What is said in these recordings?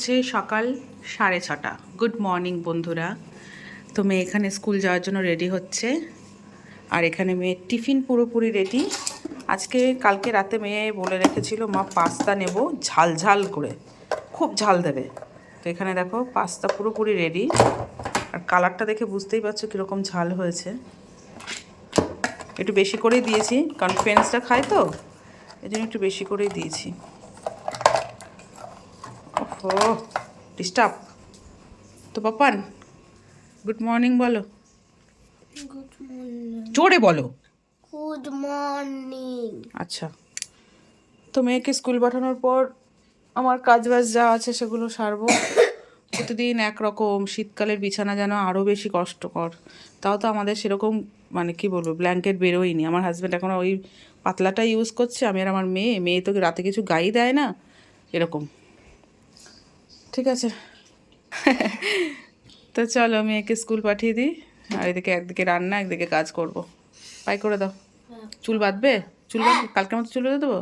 হচ্ছে সকাল 6:30। Good morning বন্ধুরা। তো মেয়ে এখানে স্কুল যাওয়ার জন্য রেডি হচ্ছে, আর এখানে মেয়ের টিফিন পুরোপুরি রেডি। কালকে রাতে মেয়ে বলে রেখেছিল মা পাস্তা নেব ঝাল ঝাল করে, খুব ঝাল দেবে। তো এখানে দেখো পাস্তা পুরোপুরি রেডি, আর কালারটা দেখে বুঝতেই পারছো কীরকম ঝাল হয়েছে। একটু বেশি করেই দিয়েছি, কারণ ফ্রেন্ডসটা খায় তো, এই জন্য একটু বেশি করেই দিয়েছি। ও ডিস্টার্ব তো পাপান। গুড মর্নিং বলো, গুড মর্নিং। জোরে বলো। Good morning. আচ্ছা, তো মেয়েকে স্কুল পাঠানোর পর আমার কাজ বাজ যা আছে সেগুলো সারবো। প্রতিদিন একরকম, শীতকালের বিছানা যেন আরও বেশি কষ্টকর। তাও তো আমাদের সেরকম মানে কি বলবো, ব্ল্যাঙ্কেট বেরোয়নি। আমার হাজব্যান্ড এখন ওই পাতলাটা ইউজ করছে, আমি আর আমার মেয়ে তো রাতে কিছু গায়ে দেয় না এরকম। ঠিক আছে তো চলো মেয়েকে স্কুল পাঠিয়ে দিই, আর এদিকে একদিকে রান্না একদিকে কাজ করব। পাই করে দাও। চুল বাঁধবে? কালকের মতো চুল বেঁধে দেবো?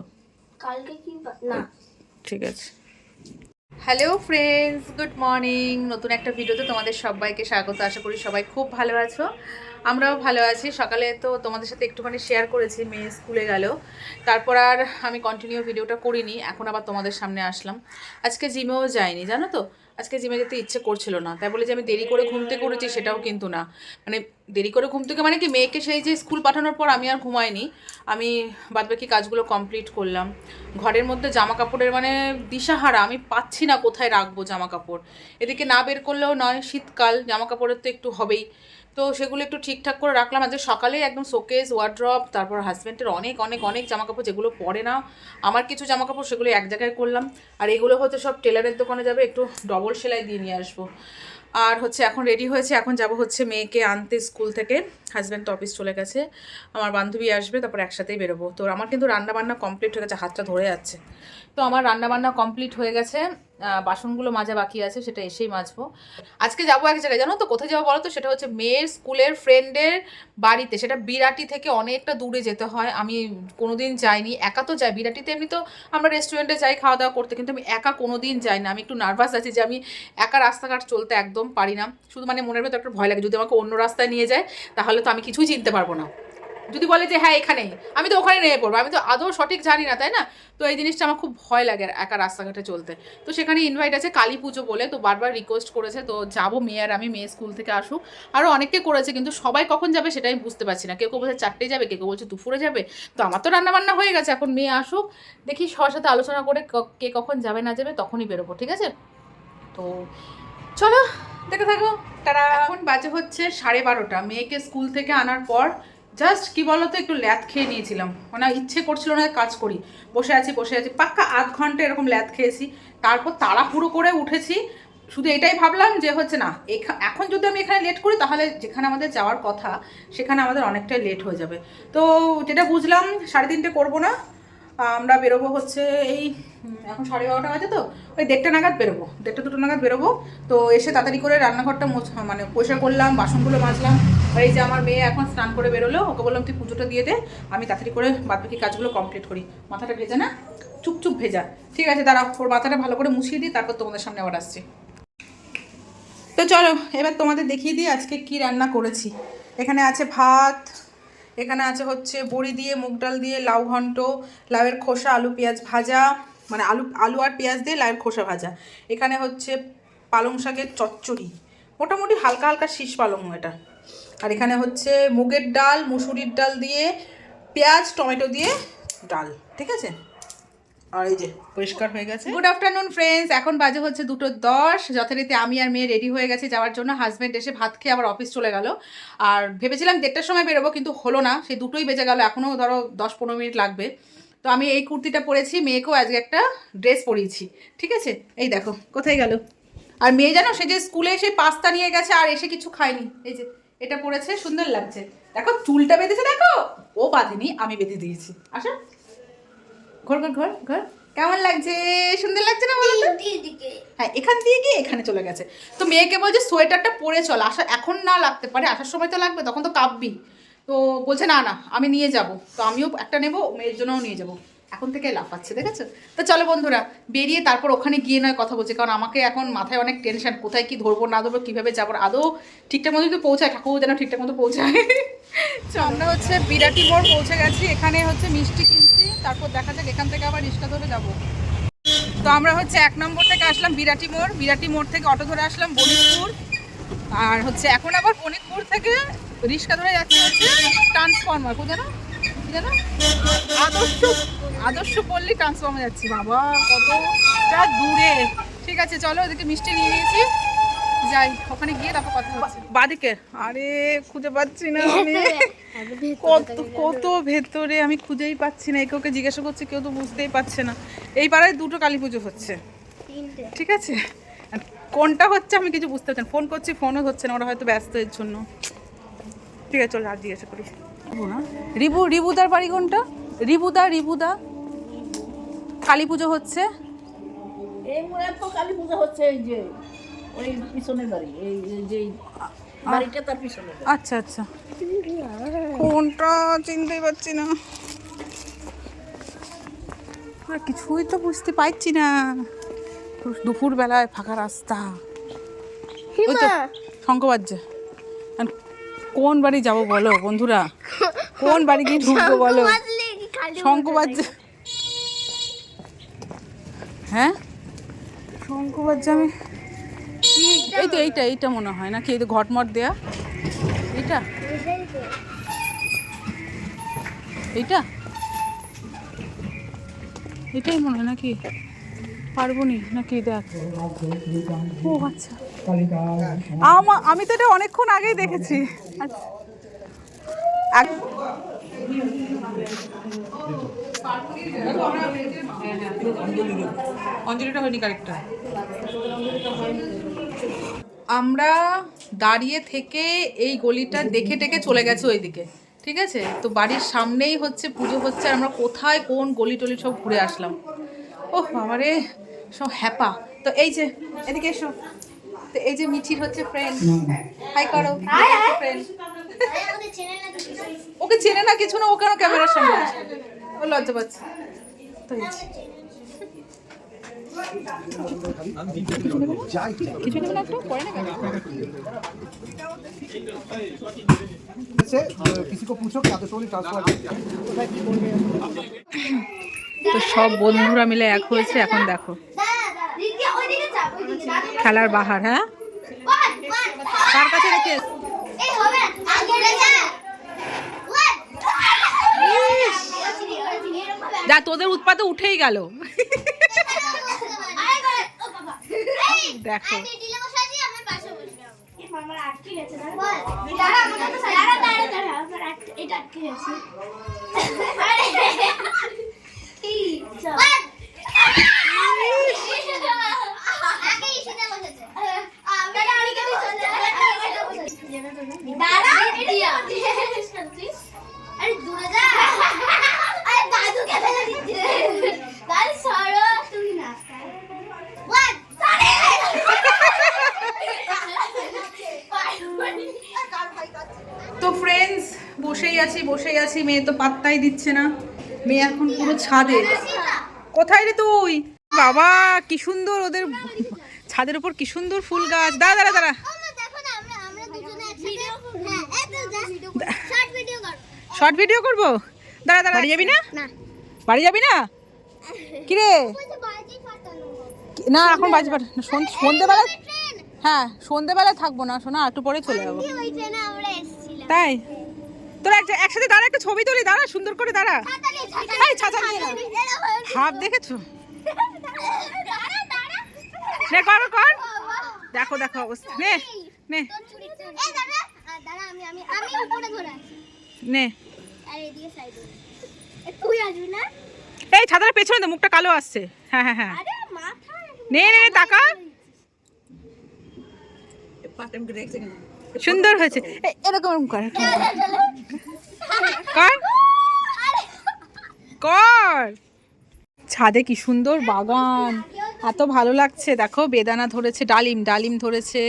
কালকে কি না, ঠিক আছে। Hello friends, good morning. নতুন একটা ভিডিওতে তোমাদের সবাইকে স্বাগত। আশা করি সবাই খুব ভালো আছো, আমরাও ভালো আছি। সকালে তো তোমাদের সাথে একটুখানি শেয়ার করেছি, মেয়ে স্কুলে গেল, তারপর আর আমি কন্টিনিউ ভিডিওটা করিনি। এখন আবার তোমাদের সামনে আসলাম। আজকে জিমেও যাইনি, জানো তো। আজকে জিমে যেতে ইচ্ছে করছিল না, তাই বলে যে আমি দেরি করে ঘুম থেকে উঠেছি সেটাও কিন্তু না। মানে দেরি করে ঘুম থেকে মানে কি, মেয়েকে সেই যে স্কুল পাঠানোর পর আমি আর ঘুমাইনি, আমি বাদবাকি কাজগুলো কমপ্লিট করলাম। ঘরের মধ্যে জামা কাপড়ের মানে দিশাহারা, আমি পাচ্ছি না কোথায় রাখবো জামা কাপড়। এদিকে না বের করলেও নয়, শীতকাল, জামা কাপড়ের তো একটু হবেই। তো সেগুলো একটু ঠিকঠাক করে রাখলাম। আজকে সকালেই একদম শোকেস, ওয়ার্ড্রপ, তারপর হাজব্যান্ডের অনেক অনেক অনেক জামাকাপড় যেগুলো পরে না, আমার কিছু জামাকাপড়, সেগুলো এক জায়গায় করলাম। আর এগুলো হয়তো সব টেলারের দোকানে যাবে, একটু ডবল সেলাই দিয়ে নিয়ে আসবো। আর হচ্ছে এখন রেডি হয়েছে, এখন যাব হচ্ছে মেয়েকে আনতে স্কুল থেকে। হাজব্যান্ড তো অফিস চলে গেছে, আমার বান্ধবী আসবে, তারপর একসাথেই বেরোবো। তো আমার কিন্তু রান্নাবান্না কমপ্লিট হয়ে গেছে, হাতটা ধরে যাচ্ছে। তো আমার রান্নাবান্না কমপ্লিট হয়ে গেছে, বাসনগুলো মাজা বাকি আছে, সেটা এসেই মাজবো। আজকে যাবো এক জায়গায়, জানো তো কোথায় যাবো বলো তো? সেটা হচ্ছে মেয়ের স্কুলের ফ্রেন্ডের বাড়িতে। সেটা বিরাটি থেকে অনেকটা দূরে যেতে হয়, আমি কোনোদিন যাইনি। একা তো যাই বিরাটিতে, এমনি তো আমরা রেস্টুরেন্টে যাই খাওয়া দাওয়া করতে, কিন্তু আমি একা কোনোদিন যাই না। আমি একটু নার্ভাস আছি যে আমি একা রাস্তাঘাট চলতে একদম পারি না। শুধু মানে মনের ভেতর একটা ভয় লাগে, যদি আমাকে অন্য রাস্তায় নিয়ে যায় তাহলে তো আমি কিছুই চিনতে পারবো না। যদি বলে যে হ্যাঁ এখানেই, আমি তো ওখানে নেমে পড়বো, আমি তো আদৌ সঠিক জানি না, তাই না? তো এই জিনিসটা আমার খুব ভয় লাগে একা রাস্তাঘাটে চলতে। তো সেখানে ইনভাইট আছে কালী পুজো বলে, তো বারবার রিকোয়েস্ট করেছে, তো যাবো মেয়ে আর আমি। মেয়ে স্কুল থেকে আসুক, আরও অনেককে করেছে, কিন্তু সবাই কখন যাবে সেটাই বুঝতে পারছি না। কেউ কেউ বলছে 4টেয় যাবে, কেউ কেউ বলছে দুপুরে যাবে। তো আমার তো রান্নাবান্না হয়ে গেছে, এখন মেয়ে আসুক, দেখি সবার সাথে আলোচনা করে কে কখন যাবে না যাবে তখনই বেরোবো, ঠিক আছে? তো চলো দেখে থাকো, তারা। এখন বাজে হচ্ছে 12:30। মেয়েকে স্কুল থেকে আনার পর জাস্ট কি বলতো, একটু ল্যাদ খেয়ে নিয়েছিলাম, মানে ইচ্ছে করছিল না কাজ করি, বসে আছি পাক্কা আধ ঘন্টা এরকম ল্যাদ খেয়েছি। তারপর তাড়াহুড়ো করে উঠেছি, শুধু এটাই ভাবলাম যে হচ্ছে না, এখন যদি আমি এখানে লেট করি তাহলে যেখানে আমাদের যাওয়ার কথা সেখানে আমাদের অনেকটাই লেট হয়ে যাবে। তো যেটা বুঝলাম 3:30 করবো না, আমরা বেরোবো হচ্ছে এই এখন 12:30 বাজে, তো ওই 1:30 নাগাদ বেরোবো, 1:30-2 নাগাদ বেরোবো। তো এসে তাড়াতাড়ি করে রান্নাঘরটা মানে পরিষ্কার করলাম, বাসনগুলো মাজলাম। আর এই যে আমার মেয়ে এখন স্নান করে বেরোলো, ওকে বললাম তুই পুজোটা দিয়ে দে, আমি তাড়াতাড়ি করে বাদবাকি কাজগুলো কমপ্লিট করি। মাথাটা ভেজা না, চুপচুপ ভেজা। ঠিক আছে, দাঁড়াও, ওর মাথাটা ভালো করে মুছিয়ে দিই, তারপর তোমাদের সামনে আবার আসছি। তো চলো এবার তোমাদের দেখিয়ে দিই আজকে কি রান্না করেছি। এখানে আছে ভাত, এখানে আছে হচ্ছে বড়ি দিয়ে, মুগ ডাল দিয়ে, লাউ ঘন্ট, লাউয়ের খোসা, আলু পেঁয়াজ ভাজা, মানে আলু আর পেঁয়াজ দিয়ে লাউয়ের খোসা ভাজা। এখানে হচ্ছে পালং শাকের চচ্চড়ি, মোটামুটি হালকা হালকা শীষ পালং এটা। আর এখানে হচ্ছে মুগের ডাল, মুসুরির ডাল দিয়ে, পেঁয়াজ টমেটো দিয়ে ডাল, ঠিক আছে। আর এই যে পরিষ্কার হয়ে গেছে। গুড আফটারনুন ফ্রেন্ডস, এখন বাজে হচ্ছে 2:10। যথারীতি আমি আর মেয়ে রেডি হয়ে গেছি যাওয়ার জন্য। হাজব্যান্ড এসে ভাত খেয়ে আবার অফিস চলে গেল। আর ভেবেছিলাম 1:30টার সময় বেরোবো, কিন্তু হলো না, সেই 2টোই বেজে গেল, এখনও ধরো 10-15 মিনিট লাগবে। তো আমি এই কুর্তিটা পরেছি, মেয়েকেও আজকে একটা ড্রেস পরিয়েছি, ঠিক আছে। এই দেখো কোথায় গেল। আর মেয়ে জানো, সে যে স্কুলে এসে পাস্তা নিয়ে গেছে আর এসে কিছু খায়নি, এই যে এটা পরেছে, সুন্দর লাগছে। দেখো চুলটা বেঁধেছে, দেখো ও বাঁধেনি, আমি বেঁধে দিয়েছি। আসো ঘর ঘর ঘর ঘর, কেমন লাগছে? সুন্দর লাগছে না বলো তো? হ্যাঁ, এখান দিয়ে গিয়ে এখানে চলে গেছে। তো মেয়েকে বলছে সোয়েটারটা পরে চল, আসা এখন না লাগতে পারে, আসার সময় তো লাগবে, তখন তো কাঁপবি। তো বলছে না না আমি নিয়ে যাব। তো আমিও একটা নেবো, মেয়ের জন্যও নিয়ে যাব। এখন থেকে লাফাচ্ছে, দেখেছো? তো চলো বন্ধুরা, বেরিয়ে তারপর ওখানে গিয়ে নয় কথা বলছি, কারণ আমাকে এখন মাথায় অনেক টেনশন, কোথায় কি ধরবো না ধরবো, কীভাবে যাবো, আদৌ ঠিকঠাক মতো যদি পৌঁছায়, ঠাকুর যেন ঠিকঠাক মতো পৌঁছায়। আমরা হচ্ছে বিরাটি মোড় পৌঁছে গেছি, এখানে হচ্ছে মিষ্টি কিনছি, তারপর দেখা যাক এখান থেকে আবার রিক্সা ধরে যাবো। তো আমরা হচ্ছে 1 নম্বর থেকে আসলাম বিরাটি মোড় থেকে অটো ধরে আসলাম বণিকপুর, আর হচ্ছে এখন আবার বণিকপুর থেকে রিক্সা ধরে যাচ্ছে হচ্ছে ট্রান্সফরমার, কোথায় না জানো, আদর্শ পল্লী ট্রান্সফরমার যাচ্ছি। বাবা কতটা দূরে। ঠিক আছে চলো, ওদিকে মিষ্টি নিয়ে নিয়েছি, যাই ওখানে গিয়ে তারপর কথা হচ্ছে। বাদিকে আরে খুঁজে পাচ্ছি না আমি, কত ভেতরে আমি খুঁজেই পাচ্ছি না, একে জিজ্ঞাসা করছি কেউ তো বুঝতেই পারছে না। এই পাড়ায় 2টো কালী পুজো হচ্ছে, ঠিক আছে, কোনটা হচ্ছে আমি কিছু বুঝতে পারছি না, ফোন করছি ফোনও হচ্ছে না, ওরা হয়তো ব্যস্ত এর জন্য। ঠিক আছে চলো আর জিজ্ঞাসা করি। রিবুদার বাড়ি কোনটা? রিবুদা কালী পুজো হচ্ছে, এই মোড়ে তো কালী পূজা হচ্ছে, এই যে ওই পিছনের বাড়ি, এই যে বাড়িটা তার পিছনে। আচ্ছা আচ্ছা, কোনটা চিনতেই পারছি না, কিছুই তো বুঝতে পারছি না, দুপুর বেলায় ফাঁকা রাস্তা, শঙ্খ বাজছে। কোন বাড়ি যাবো বলো বন্ধুরা, কোন বাড়ি গিয়ে ঢুকবো বলো? শঙ্খ বাজছে, হ্যাঁ শঙ্খ বাজছে, আমি কি এইটা মনে হয় নাকি, এই তো ঘটমট দেয়া, এটাই মনে হয় নাকি, পারবনি নাকি, দেখ ও আচ্ছা, আমি তো এটা অনেকক্ষণ আগেই দেখেছি। আচ্ছা অঞ্জলিটা হয়নি কারেক্টটা। আমরা দাঁড়িয়ে থেকে এই গলিটা দেখে টেকে চলে গেছে ওইদিকে, ঠিক আছে, তো বাড়ির সামনেই হচ্ছে পুজো হচ্ছে, আর আমরা কোথায় কোন গলি টলি সব ঘুরে আসলাম। ওহ আমারে সব হ্যাপা। তো এই যে এদিকে এসো, তো এই যে মিঠির হচ্ছে ফ্রেন্ড, হাই করো ফ্রেন্ড। ওকে চেনে না কিছু না, ও কেন ক্যামেরার সামনে আসে, ও লজ্জা পাচ্ছে। তো কিছু নেবে না, একটু পরে না কেন? তো সব বন্ধুরা মিলে এক হয়েছে, এখন দেখো খেলার বাহার। হ্যাঁ কার কাছে রেখে যা, তোদের উৎপাতে উঠেই গেল। দেখো তো ফ্রেন্ডস, বসেই আছি, মেয়ে তো পাত্তাই দিচ্ছে না, মেয়ে এখন পুরো ছাদে। কোথায় রে তুই? বাবা কি সুন্দর, ওদের ছাদের উপর কি সুন্দর ফুল গাছ। দাঁড়া শর্ট ভিডিও করবো, দাঁড়া বাড়ি যাবি না কিরে? না এখন বাজে সন্ধ্যেবেলা, হ্যাঁ সন্ধ্যেবেলা থাকবো না শোনা, একটু পরে চলে যাবো। তাই তোরা একসাথে দাঁড়া, একটা ছবি তুলি, দাঁড়া সুন্দর করে দাঁড়া। ছাতা নিয়ে না, ভাব দেখেছো, কর দেখো অবস্থা, নে এই ছাতার পেছনে তো মুখটা কালো আসছে। হ্যাঁ নে টাকা, সুন্দর হয়েছে, এরকম কর। ছাদে কি সুন্দর বাগান, এত ভালো লাগছে। দেখো বেদানা ধরেছে, ডালিম ধরেছে,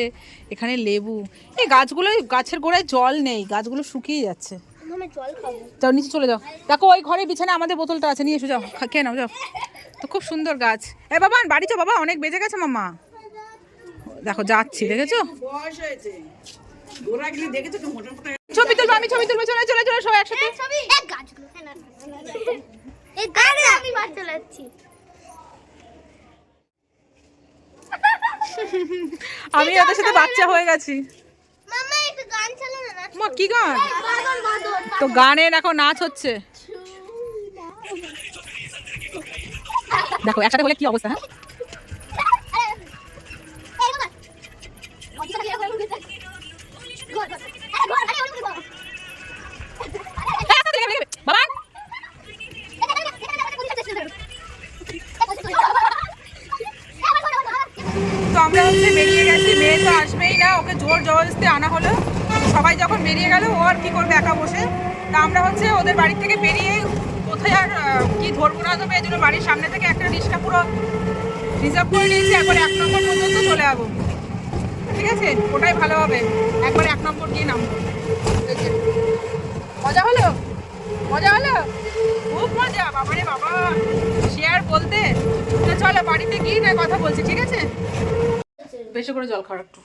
এখানে লেবু। এই গাছের গোড়ায় জল নেই, গাছগুলো শুকিয়ে যাচ্ছে। আমি জল খাবো। যাও নিচে চলে যাও, দেখো ওই ঘরে বিছানা আমাদের বোতলটা আছে, নিয়ে এসো, যাও খেয়ে নাও যাও। তো খুব সুন্দর গাছ। এ বাবা বাড়ি চো বাবা, অনেক বেজে গেছে মাম্মা। দেখো যাচ্ছি, দেখেছো? বয়স হয়েছে, গোড়া গেলে দেখেছো তো মোটা মোটা। ছবি তুলবো, আমি ছবি তুলবো, চলে চলে চলে সবাই একসাথে। এই গাছগুলো এই গাছে আমি বাড়ি চলে যাচ্ছি। আমি ওদের সাথে বাচ্চা হয়ে গেছি। মামা একটু গান চালানো না। মা কি গান? বাদর বাদর। তো গানের এখন নাচ হচ্ছে, দেখো একসাথে হলে কি অবস্থা। হ্যাঁ বাবা তো আমরা হচ্ছে বেরিয়ে গেছি, মেয়ে তো আসবেই না, ওকে জোর জবরদস্তি আনা হলো। সবাই যখন বেরিয়ে গেল ও আর কি করবে একা বসে, তা আমরা হচ্ছে ওদের বাড়ি থেকে বেরিয়ে কোথায় আর কি ধরবো না ধরবো, এই জন্য বাড়ির সামনে থেকে একটা রিক্সা পুরো রিজার্ভ করে নিয়েছি, একবার 1 নম্বর পর্যন্ত চলে যাবো। ঠিক আছে, ওটাই ভালো হবে, একবার 1 নম্বর গিয়ে নামবো। মজা হলো, মজা হলো, খুব মজা বাবারে বাবা, শেয়ার বলতে। তো চলো বাড়িতে গিয়ে না কথা বলছি, ঠিক আছে? বেশি করে জল খাওয়ার একটু।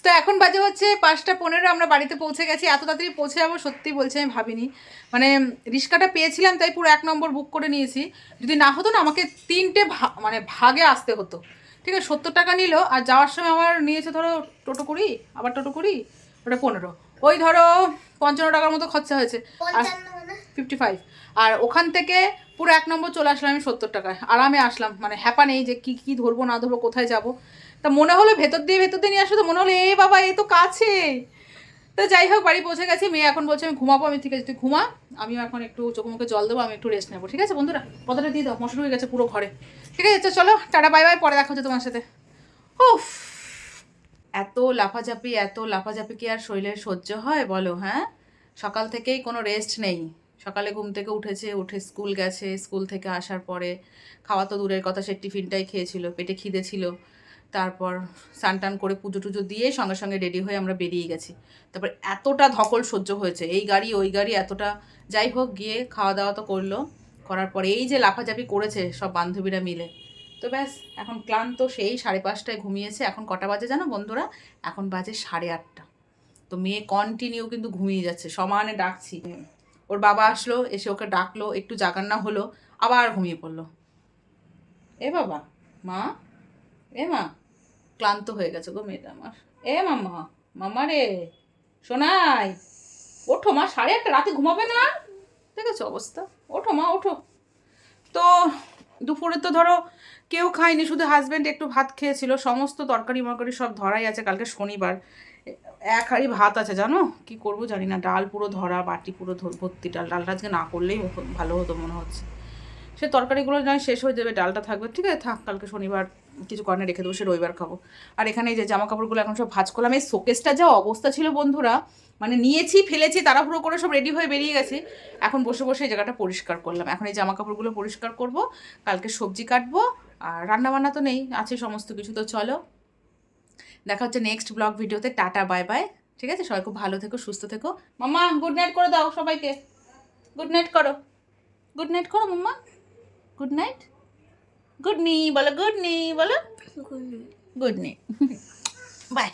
তো এখন বাজে হচ্ছে 5:15, আমরা বাড়িতে পৌঁছে গেছি। এত তাড়াতাড়ি পৌঁছে যাবো সত্যি বলছি আমি ভাবিনি, মানে রিক্সাটা পেয়েছিলাম তাই পুরো 1 নম্বর বুক করে নিয়েছি। যদি না হতো না আমাকে 3টে মানে ভাগে আসতে হতো। ঠিক আছে, 70 টাকা নিল, আর যাওয়ার সময় আমার নিয়েছে ধরো টোটো করি, আবার টোটো করি ওটা 15, ওই ধরো 55 টাকার মতো খরচা হয়েছে, আর 55। আর ওখান থেকে পুরো 1 নম্বর চলে আসলাম আমি 70 টাকায়, আরামে আসলাম, মানে হ্যাপা নেই যে কি কি ধরবো না ধরবো কোথায় যাব। তা মনে হলো ভেতর দিয়ে নিয়ে আসো, তো মনে হলো এ বাবা এ তো কাছে। তো যাই হোক বাড়ি পৌঁছে গেছি, মেয়ে এখন বলছে আমি ঘুমাবো। আমি ঠিক আছে তুই ঘুমা, আমিও এখন একটু চোখ মুখে জল দেবো, আমি একটু রেস্ট নেবো। ঠিক আছে বন্ধুরা, কথাটা দিয়ে দাও, মশলা হয়ে গেছে পুরো ঘরে। ঠিক আছে চলো টাটা বাই বাই, পরে দেখা হচ্ছে তোমার সাথে। উফ, এত লাফাঝাপি কি আর শরীরের সহ্য হয় বলো? হ্যাঁ, সকাল থেকেই কোনো রেস্ট নেই। সকালে ঘুম থেকে উঠে স্কুল গেছে, স্কুল থেকে আসার পরে খাওয়া তো দূরের কথা, সে টিফিনটাই খেয়েছিল, পেটে খিদে ছিল। তারপর স্নান করে পুজো টুজো দিয়ে সঙ্গে সঙ্গে রেডি হয়ে আমরা বেরিয়ে গেছি। তারপর এতটা ধকল সহ্য হয়েছে, এই গাড়ি ওই গাড়ি এতটা। যাই হোক গিয়ে খাওয়া দাওয়া তো করলো, করার পরে এই যে লাফাঝাপি করেছে সব বান্ধবীরা মিলে, তো ব্যাস এখন ক্লান্ত, সেই 5:30টায় ঘুমিয়েছে। এখন কটা বাজে জানো বন্ধুরা? এখন বাজে 8:30। তো মেয়ে কন্টিনিউ কিন্তু ঘুমিয়ে যাচ্ছে, সমানে ডাকছি। ওর বাবা আসলো, এসে ওকে ডাকলো, একটু জাগান্না হলো, আবার ঘুমিয়ে পড়লো। এ বাবা, মা, এ মা, ক্লান্ত হয়ে গেছে গো মেয়েটা আমার। এ মাম্মা, মাম্মা রে, শোনাই, ওঠো মা, 8:30 রাতে ঘুমাবে না? দেখেছো অবস্থা, ওঠো মা ওঠো। তো দুপুরে তো ধরো কেউ খায়নি, শুধু হাজব্যান্ড একটু ভাত খেয়েছিল। সমস্ত তরকারি মরকারি সব ধরাই আছে, কালকে শনিবার। 1 হাঁড়ি ভাত আছে জানো, কি করব জানি না। ডাল পুরো ধরা, বাটি পুরো ভর্তি ডাল। ডালটা আজকে না করলেই ভালো হতো মনে হচ্ছে। সে তরকারিগুলো নয় শেষ হয়ে যাবে, ডালটা থাকবে। ঠিক আছে থাক, কালকে শনিবার কিছু কর্নে রেখে দেবো, সে রবিবার খাবো। আর এখানে এই যে জামা কাপড়গুলো এখন সব ভাঁজ করলাম। এই শোকেসটা যা অবস্থা ছিল বন্ধুরা, মানে নিয়েছি ফেলেছি, তাড়াহুড়ো করে সব রেডি হয়ে বেরিয়ে গেছি। এখন বসে বসে এই জায়গাটা পরিষ্কার করলাম। এখন এই জামা কাপড়গুলো পরিষ্কার করব, কালকে সবজি কাটবো, আর রান্নাবান্না তো নেই, আছে সমস্ত কিছু। তো চলো দেখা হচ্ছে নেক্সট ব্লগ ভিডিওতে। Tata bye bye. ঠিক আছে, সবাই খুব ভালো থেকো, সুস্থ থেকো। মাম্মা গুড নাইট করে দাও সবাইকে, গুড নাইট করো, গুড নাইট করো মাম্মা, গুড নাইট, গুড নি বলো, গুড নি বলো, গুড নি, বাই।